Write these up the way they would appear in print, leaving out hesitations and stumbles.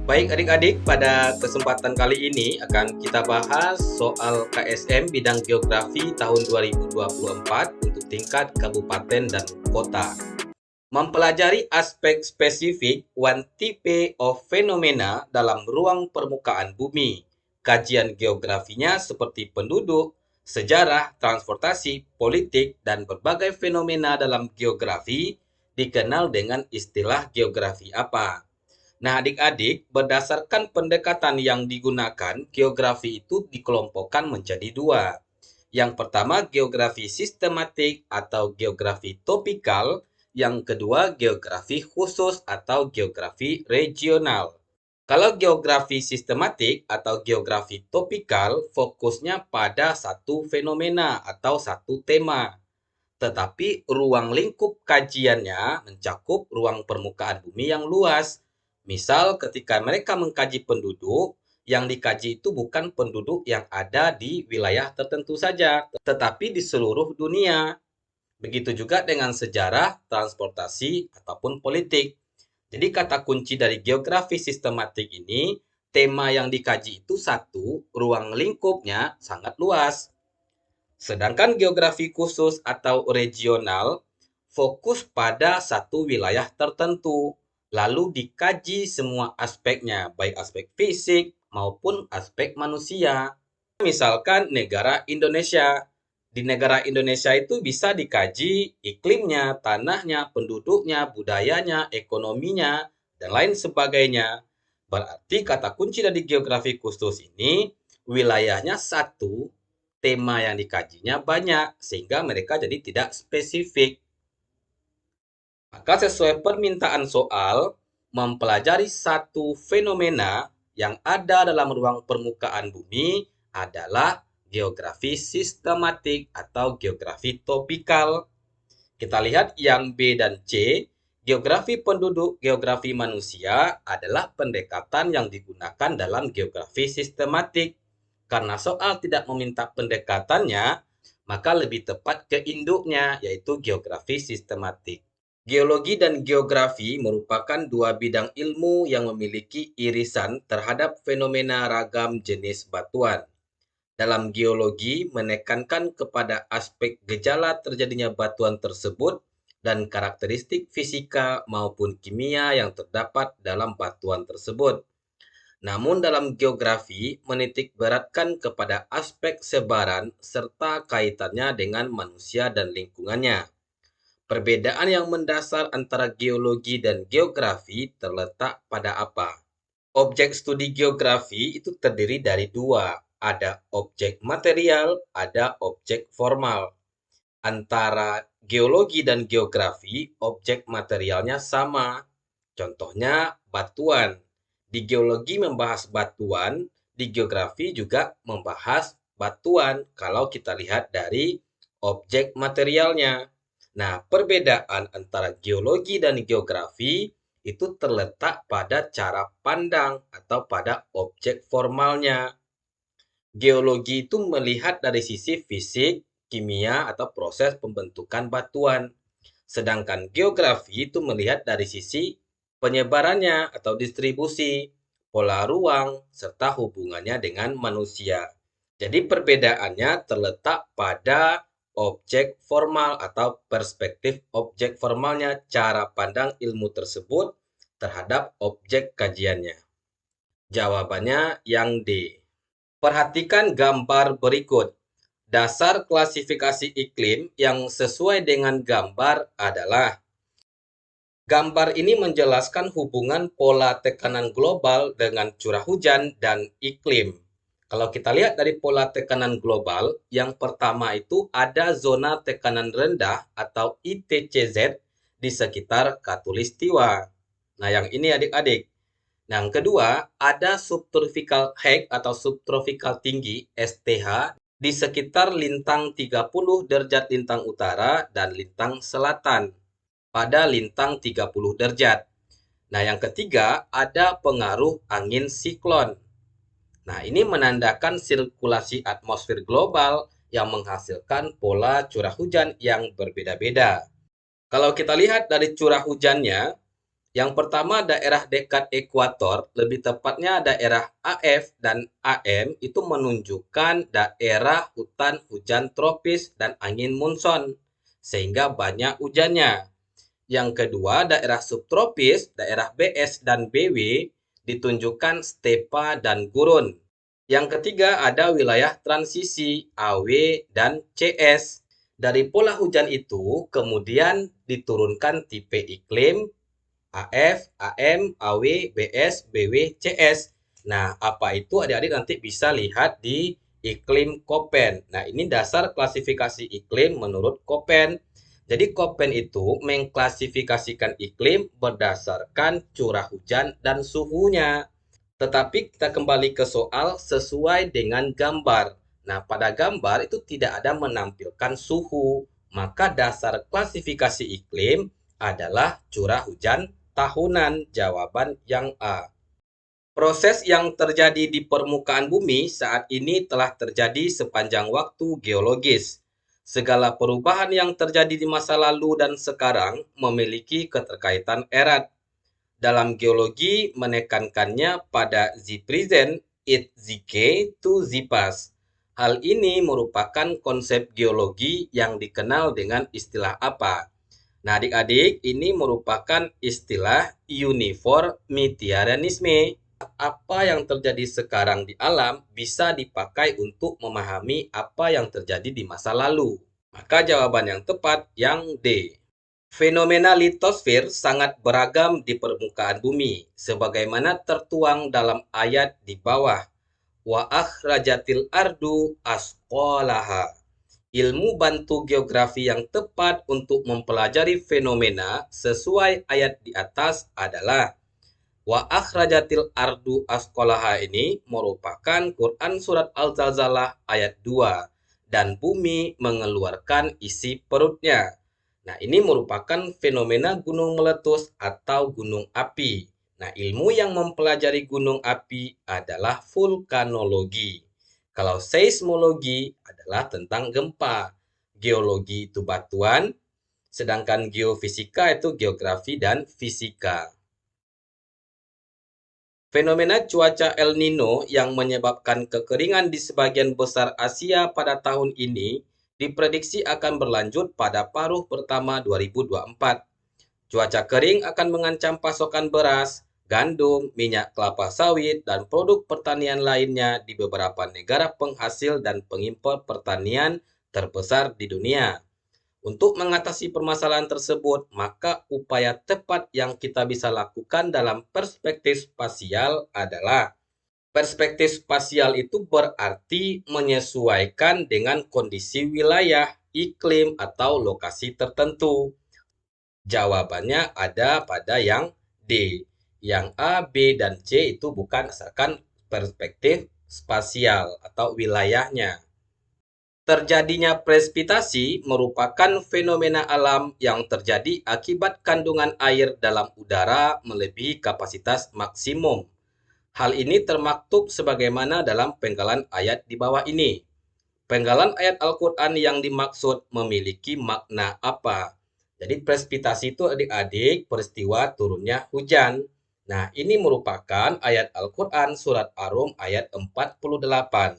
Baik adik-adik, pada kesempatan kali ini akan kita bahas soal KSM bidang geografi tahun 2024 untuk tingkat kabupaten dan kota. Mempelajari aspek spesifik one type of fenomena dalam ruang permukaan bumi. Kajian geografinya seperti penduduk, sejarah, transportasi, politik, dan berbagai fenomena dalam geografi dikenal dengan istilah geografi apa? Nah, adik-adik, berdasarkan pendekatan yang digunakan, geografi itu dikelompokkan menjadi dua. Yang pertama, geografi sistematik atau geografi topikal. Yang kedua, geografi khusus atau geografi regional. Kalau geografi sistematik atau geografi topikal, fokusnya pada satu fenomena atau satu tema. Tetapi ruang lingkup kajiannya mencakup ruang permukaan bumi yang luas. Misal ketika mereka mengkaji penduduk, yang dikaji itu bukan penduduk yang ada di wilayah tertentu saja, tetapi di seluruh dunia. Begitu juga dengan sejarah, transportasi, ataupun politik. Jadi kata kunci dari geografi sistematik ini, tema yang dikaji itu satu, ruang lingkupnya sangat luas. Sedangkan geografi khusus atau regional fokus pada satu wilayah tertentu, lalu dikaji semua aspeknya, baik aspek fisik maupun aspek manusia. Misalkan negara Indonesia. Di negara Indonesia itu bisa dikaji iklimnya, tanahnya, penduduknya, budayanya, ekonominya, dan lain sebagainya. Berarti kata kunci dari geografi khusus ini, wilayahnya satu, tema yang dikajinya banyak, sehingga mereka jadi tidak spesifik. Maka sesuai permintaan soal, mempelajari satu fenomena yang ada dalam ruang permukaan bumi adalah geografi sistematik atau geografi topikal. Kita lihat yang B dan C, geografi penduduk, geografi manusia adalah pendekatan yang digunakan dalam geografi sistematik. Karena soal tidak meminta pendekatannya, maka lebih tepat ke induknya, yaitu geografi sistematik. Geologi dan geografi merupakan dua bidang ilmu yang memiliki irisan terhadap fenomena ragam jenis batuan. Dalam geologi, menekankan kepada aspek gejala terjadinya batuan tersebut dan karakteristik fisika maupun kimia yang terdapat dalam batuan tersebut. Namun dalam geografi, menitik beratkan kepada aspek sebaran serta kaitannya dengan manusia dan lingkungannya. Perbedaan yang mendasar antara geologi dan geografi terletak pada apa? Objek studi geografi itu terdiri dari dua, ada objek material, ada objek formal. Antara geologi dan geografi, objek materialnya sama. Contohnya batuan. Di geologi membahas batuan, di geografi juga membahas batuan kalau kita lihat dari objek materialnya. Nah, perbedaan antara geologi dan geografi itu terletak pada cara pandang atau pada objek formalnya. Geologi itu melihat dari sisi fisik, kimia, atau proses pembentukan batuan. Sedangkan geografi itu melihat dari sisi penyebarannya atau distribusi, pola ruang, serta hubungannya dengan manusia. Jadi perbedaannya terletak pada objek formal atau perspektif objek formalnya, cara pandang ilmu tersebut terhadap objek kajiannya. Jawabannya yang D. Perhatikan gambar berikut. Dasar klasifikasi iklim yang sesuai dengan gambar adalah gambar ini menjelaskan hubungan pola tekanan global dengan curah hujan dan iklim. Kalau kita lihat dari pola tekanan global, yang pertama itu ada zona tekanan rendah atau ITCZ di sekitar Khatulistiwa. Nah, yang ini adik-adik. Nah, yang kedua, ada subtropical high atau subtropical tinggi STH di sekitar lintang 30 derajat lintang utara dan lintang selatan pada lintang 30 derajat. Nah, yang ketiga, ada pengaruh angin siklon. Nah, ini menandakan sirkulasi atmosfer global yang menghasilkan pola curah hujan yang berbeda-beda. Kalau kita lihat dari curah hujannya, Yang pertama daerah dekat ekuator, lebih tepatnya daerah AF dan AM itu menunjukkan daerah hutan hujan tropis dan angin monsun, sehingga banyak hujannya. Yang kedua, daerah subtropis, daerah BS dan BW ditunjukkan stepa dan gurun. Yang ketiga, ada wilayah transisi AW dan CS. Dari pola hujan itu, kemudian diturunkan tipe iklim AF, AM, AW, BS, BW, CS. Nah, apa itu adik-adik nanti bisa lihat di iklim Köppen. Nah, ini dasar klasifikasi iklim menurut Köppen. Jadi Köppen itu mengklasifikasikan iklim berdasarkan curah hujan dan suhunya. Tetapi kita kembali ke soal sesuai dengan gambar. Nah, pada gambar itu tidak ada menampilkan suhu. Maka dasar klasifikasi iklim adalah curah hujan tahunan. Jawaban yang A. Proses yang terjadi di permukaan bumi saat ini telah terjadi sepanjang waktu geologis. Segala perubahan yang terjadi di masa lalu dan sekarang memiliki keterkaitan erat. Dalam geologi menekankannya pada the present, it the key to the past. Hal ini merupakan konsep geologi yang dikenal dengan istilah apa? Nah, adik-adik, ini merupakan istilah uniformitarianisme. Apa yang terjadi sekarang di alam bisa dipakai untuk memahami apa yang terjadi di masa lalu. Maka jawaban yang tepat yang D. Fenomena litosfer sangat beragam di permukaan bumi, sebagaimana tertuang dalam ayat di bawah. Wa akhrajatil ardu asqalaha. Ilmu bantu geografi yang tepat untuk mempelajari fenomena sesuai ayat di atas adalah wa akhrajatil ardu asqalaha. Ini merupakan Quran surat Al-Zalzalah ayat 2 dan bumi mengeluarkan isi perutnya. Nah, ini merupakan fenomena gunung meletus atau gunung api. Nah, ilmu yang mempelajari gunung api adalah vulkanologi. Kalau seismologi adalah tentang gempa. Geologi itu batuan, sedangkan geofisika itu geografi dan fisika. Fenomena cuaca El Nino yang menyebabkan kekeringan di sebagian besar Asia pada tahun ini diprediksi akan berlanjut pada paruh pertama 2024. Cuaca kering akan mengancam pasokan beras, gandum, minyak kelapa sawit, dan produk pertanian lainnya di beberapa negara penghasil dan pengimpor pertanian terbesar di dunia. Untuk mengatasi permasalahan tersebut, maka upaya tepat yang kita bisa lakukan dalam perspektif spasial adalah perspektif spasial itu berarti menyesuaikan dengan kondisi wilayah, iklim, atau lokasi tertentu. Jawabannya ada pada yang D. Yang A, B, dan C itu bukan berdasarkan perspektif spasial atau wilayahnya. Terjadinya presipitasi merupakan fenomena alam yang terjadi akibat kandungan air dalam udara melebihi kapasitas maksimum. Hal ini termaktub sebagaimana dalam penggalan ayat di bawah ini. Penggalan ayat Al-Quran yang dimaksud memiliki makna apa? Jadi presipitasi itu adik-adik peristiwa turunnya hujan. Nah, ini merupakan ayat Al-Quran surat Ar-Rum ayat 48.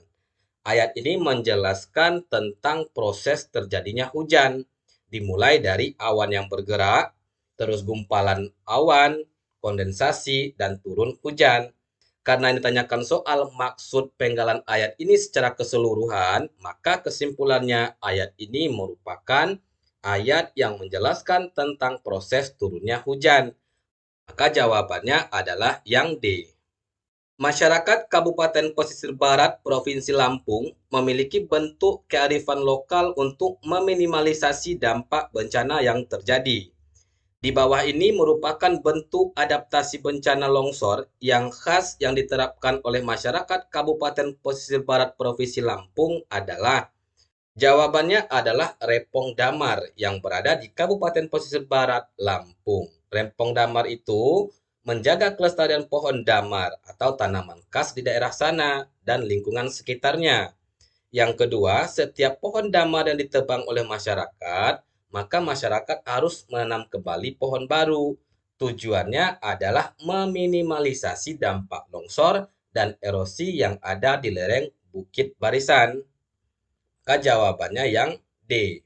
Ayat ini menjelaskan tentang proses terjadinya hujan, dimulai dari awan yang bergerak, terus gumpalan awan, kondensasi, dan turun hujan. Karena ditanyakan soal maksud penggalan ayat ini secara keseluruhan, maka kesimpulannya ayat ini merupakan ayat yang menjelaskan tentang proses turunnya hujan. Maka jawabannya adalah yang D. Masyarakat Kabupaten Pesisir Barat Provinsi Lampung memiliki bentuk kearifan lokal untuk meminimalisasi dampak bencana yang terjadi. Di bawah ini merupakan bentuk adaptasi bencana longsor yang khas yang diterapkan oleh masyarakat Kabupaten Pesisir Barat Provinsi Lampung adalah jawabannya adalah Rempong Damar yang berada di Kabupaten Pesisir Barat Lampung. Rempong Damar itu menjaga kelestarian pohon damar atau tanaman khas di daerah sana dan lingkungan sekitarnya. Yang kedua, setiap pohon damar yang ditebang oleh masyarakat, maka masyarakat harus menanam kembali pohon baru Tujuannya adalah meminimalisasi dampak longsor dan erosi yang ada di lereng Bukit Barisan. Maka jawabannya yang D.